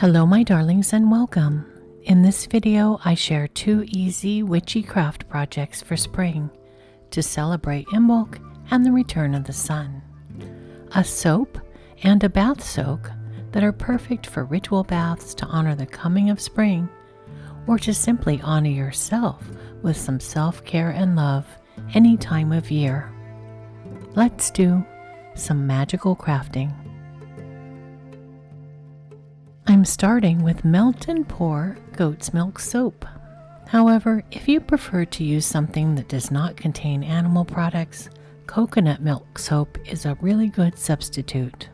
Hello my darlings and welcome. In this video I share 2 easy witchy craft projects for spring to celebrate Imbolc and the return of the sun. A soap and a bath soak that are perfect for ritual baths to honor the coming of spring, or to simply honor yourself with some self-care and love any time of year. Let's do some magical crafting. I'm starting with melt and pour goat's milk soap. However, if you prefer to use something that does not contain animal products, coconut milk soap is a really good substitute.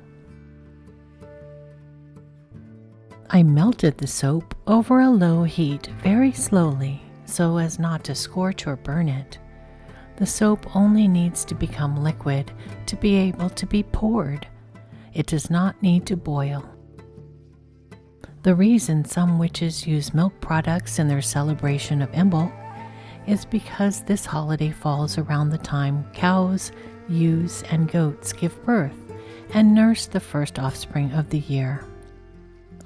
I melted the soap over a low heat very slowly so as not to scorch or burn it. The soap only needs to become liquid to be able to be poured. It does not need to boil. The reason some witches use milk products in their celebration of Imbolc is because this holiday falls around the time cows, ewes, and goats give birth and nurse the first offspring of the year.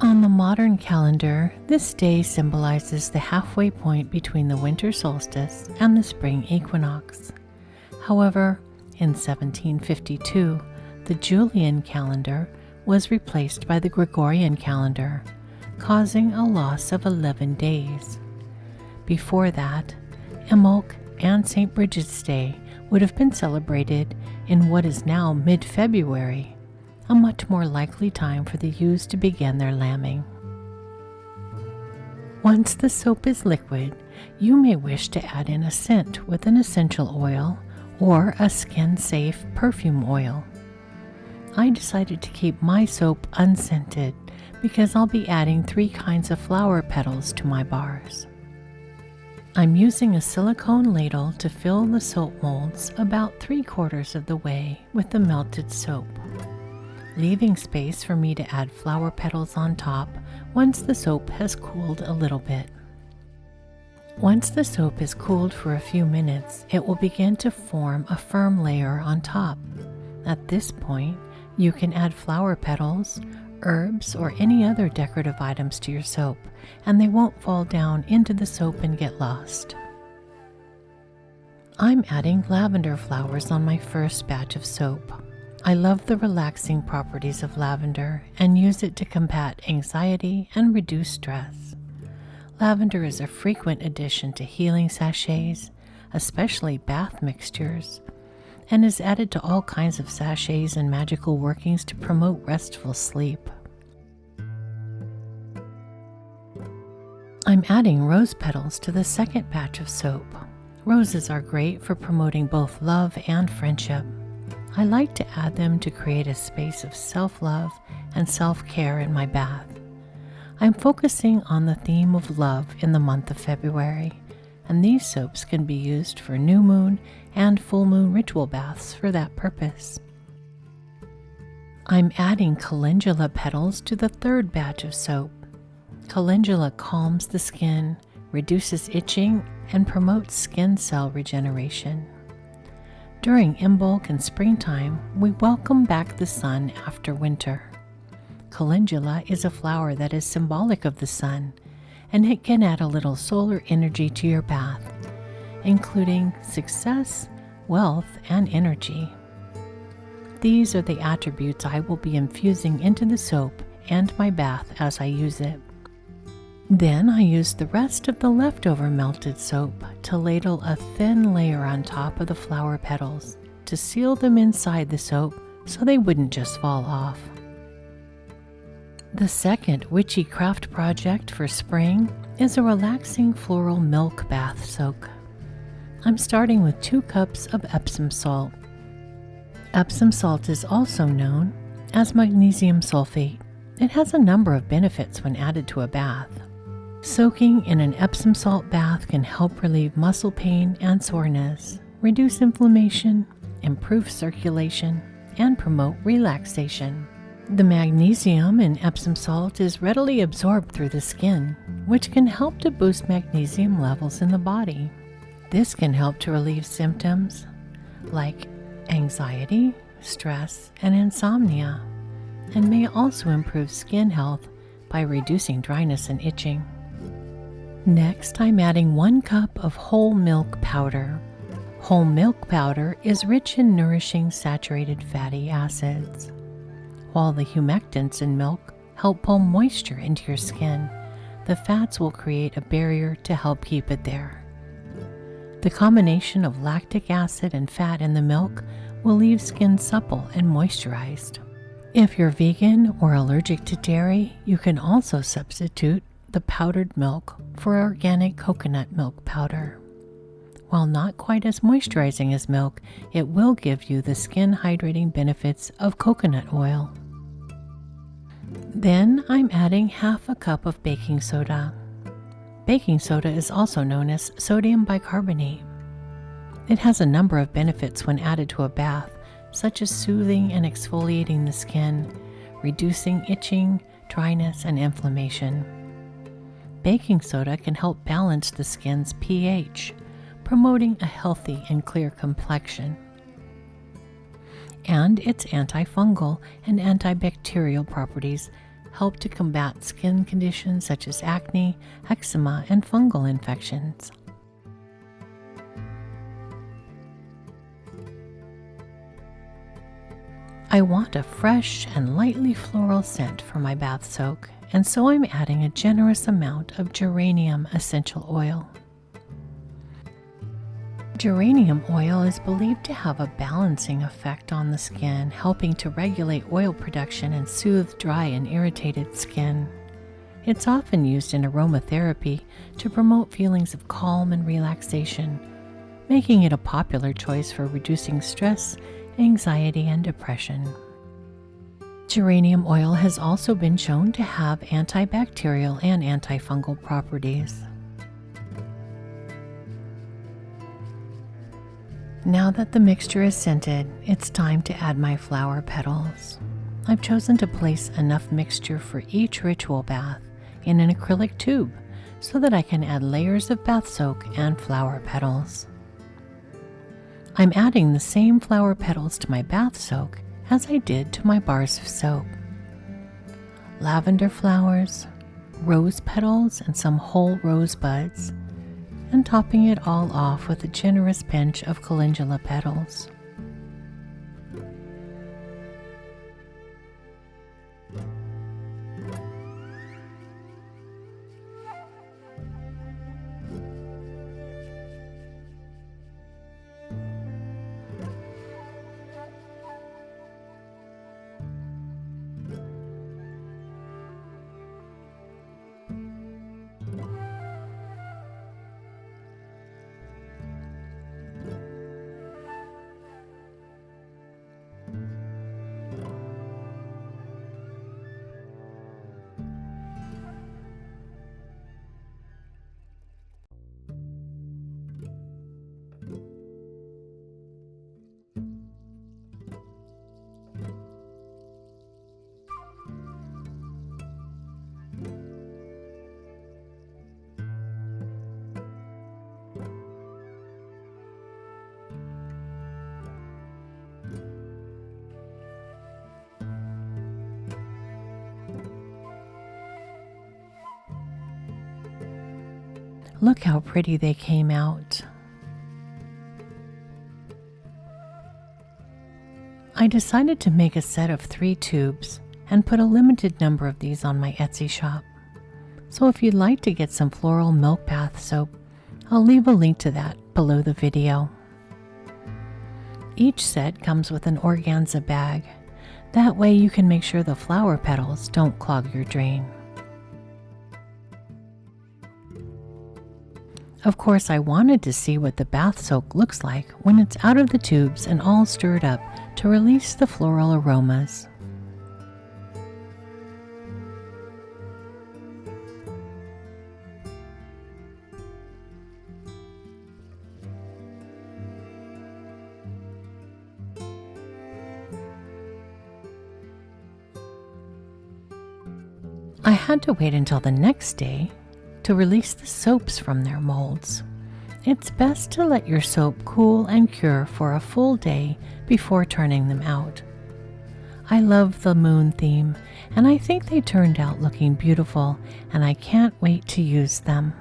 On the modern calendar, this day symbolizes the halfway point between the winter solstice and the spring equinox. However, in 1752, the Julian calendar was replaced by the Gregorian calendar, causing a loss of 11 days. Before that, Imbolc and St. Bridget's Day would have been celebrated in what is now mid-February, a much more likely time for the ewes to begin their lambing. Once the soap is liquid, you may wish to add in a scent with an essential oil or a skin-safe perfume oil. I decided to keep my soap unscented because I'll be adding 3 kinds of flower petals to my bars. I'm using a silicone ladle to fill the soap molds about 3/4 of the way with the melted soap, leaving space for me to add flower petals on top once the soap has cooled a little bit. Once the soap is cooled for a few minutes, it will begin to form a firm layer on top. At this point, you can add flower petals, herbs, or any other decorative items to your soap, and they won't fall down into the soap and get lost. I'm adding lavender flowers on my first batch of soap. I love the relaxing properties of lavender and use it to combat anxiety and reduce stress. Lavender is a frequent addition to healing sachets, especially bath mixtures, and is added to all kinds of sachets and magical workings to promote restful sleep. I'm adding rose petals to the second batch of soap. Roses are great for promoting both love and friendship. I like to add them to create a space of self-love and self-care in my bath. I'm focusing on the theme of love in the month of February, and these soaps can be used for new moon and full moon ritual baths for that purpose. I'm adding calendula petals to the third batch of soap. Calendula calms the skin, reduces itching, and promotes skin cell regeneration. During Imbolc and springtime, we welcome back the sun after winter. Calendula is a flower that is symbolic of the sun, and it can add a little solar energy to your bath, including success, wealth, and energy. These are the attributes I will be infusing into the soap and my bath as I use it. Then I used the rest of the leftover melted soap to ladle a thin layer on top of the flower petals to seal them inside the soap so they wouldn't just fall off. The second witchy craft project for spring is a relaxing floral milk bath soak. I'm starting with 2 cups of Epsom salt. Epsom salt is also known as magnesium sulfate. It has a number of benefits when added to a bath. Soaking in an Epsom salt bath can help relieve muscle pain and soreness, reduce inflammation, improve circulation, and promote relaxation. The magnesium in Epsom salt is readily absorbed through the skin, which can help to boost magnesium levels in the body. This can help to relieve symptoms like anxiety, stress, and insomnia, and may also improve skin health by reducing dryness and itching. Next, I'm adding 1 cup of whole milk powder. Whole milk powder is rich in nourishing saturated fatty acids, while the humectants in milk help pull moisture into your skin. The fats will create a barrier to help keep it there. The combination of lactic acid and fat in the milk will leave skin supple and moisturized. If you're vegan or allergic to dairy, you can also substitute the powdered milk for organic coconut milk powder. While not quite as moisturizing as milk, it will give you the skin hydrating benefits of coconut oil. Then I'm adding half a cup of baking soda. Baking soda is also known as sodium bicarbonate. It has a number of benefits when added to a bath, such as soothing and exfoliating the skin, reducing itching, dryness, and inflammation. Baking soda can help balance the skin's pH, promoting a healthy and clear complexion. And its antifungal and antibacterial properties help to combat skin conditions such as acne, eczema, and fungal infections. I want a fresh and lightly floral scent for my bath soak, and so I'm adding a generous amount of geranium essential oil. Geranium oil is believed to have a balancing effect on the skin, helping to regulate oil production and soothe dry and irritated skin. It's often used in aromatherapy to promote feelings of calm and relaxation, making it a popular choice for reducing stress, anxiety, and depression. Geranium oil has also been shown to have antibacterial and antifungal properties. Now that the mixture is scented, it's time to add my flower petals. I've chosen to place enough mixture for each ritual bath in an acrylic tube so that I can add layers of bath soak and flower petals. I'm adding the same flower petals to my bath soak as I did to my bars of soap. Lavender flowers, rose petals, and some whole rose buds, and topping it all off with a generous pinch of calendula petals. Look how pretty they came out. I decided to make a set of 3 tubes and put a limited number of these on my Etsy shop. So if you'd like to get some floral milk bath soap, I'll leave a link to that below the video. Each set comes with an organza bag. That way you can make sure the flower petals don't clog your drain. Of course, I wanted to see what the bath soak looks like when it's out of the tubes and all stirred up to release the floral aromas. I had to wait until the next day to release the soaps from their molds. It's best to let your soap cool and cure for a full day before turning them out. I love the moon theme, and I think they turned out looking beautiful, and I can't wait to use them.